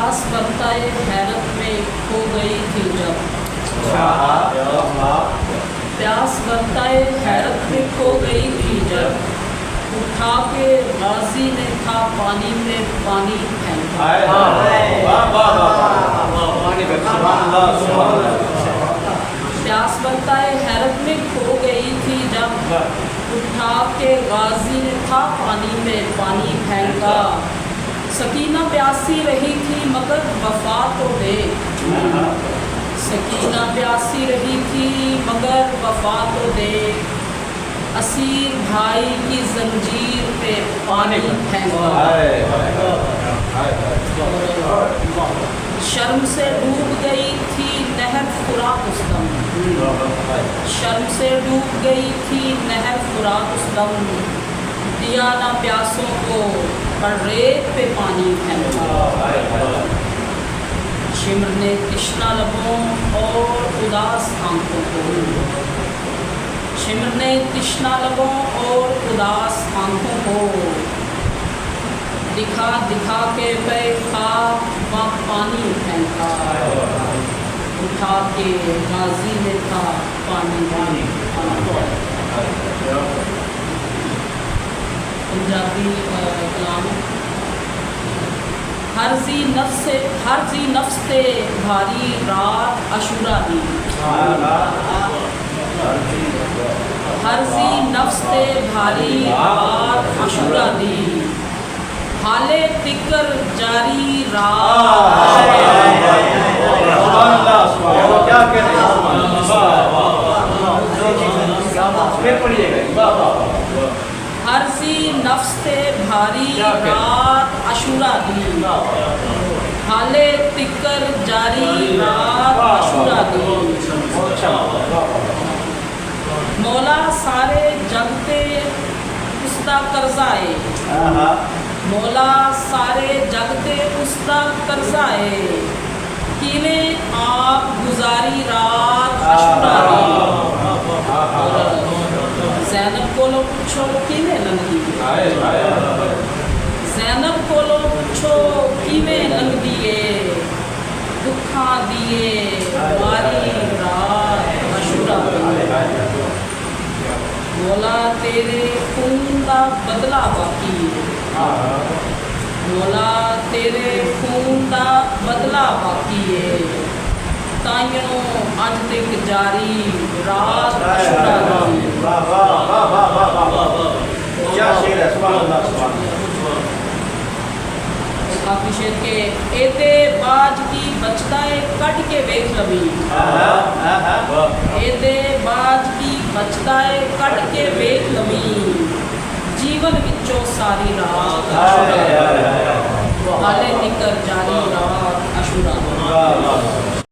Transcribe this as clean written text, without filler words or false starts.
प्यास बरताए हैरत में खो गई थी जब, प्यास बरताए हैरत में खो गई थी जब, उठा के गाजी ने था पानी में पानी फेंका। प्यास बरताए हैरत में खो गई थी जब, उठा के गाजी ने था पानी में पानी फेंका। सकीना प्यासी रही थी मगर वफा तो दे, सकीना प्यासी रही थी मगर वफा तो दे, असीर भाई की जंजीर पे पानी फेंका। शर्म से डूब गई थी नहर फुरात उस दम, शर्म से डूब गई थी नहर फुरात उस दम, दिया ना प्यासों को पर रेत पे पानी फेंका। शिमरने तृष्णा लबों और उदास आंखों को, शिमरने तृष्णा लबों और उदास आंखों को, दिखा दिखा के पे खाक व पानी फेंका। उठा के गाजी ने था पानी फेंका। पंजाबी कलाम। हर जी नफ्स ते भारी रात अशूरा दी, हर जी नफ्स ते भारी रात अशूरा दी, हाले तिकर जारी रात। हर सी नफ्स ते भारी रात अशूरा दी, हाले तिकर जारी रात अशूरा दी। मौला सारे जगते उसदा कर्जाए, मौला सारे जगते उसदा कर्जाए, किवें आप गुजारी रात अशूरा दी। ज़ैनब कोलों पुछो किवें लंघदी, ज़ैनब कोलों पुछो किवें लंघदी है, दुखां दिए मारी रात अशूरा दी। मौला तेरे खून दा बदला बाकी है, मौला तेरे खून दा बदला बाकी है, ताइयों अज तक जारी रात अशूरा दी। काफी शेर के एते बाज की बचताए कट के वेख लवी, एते बाज की बचताए कट के वेख लवी, जीवन विचों सारी रात अशूरा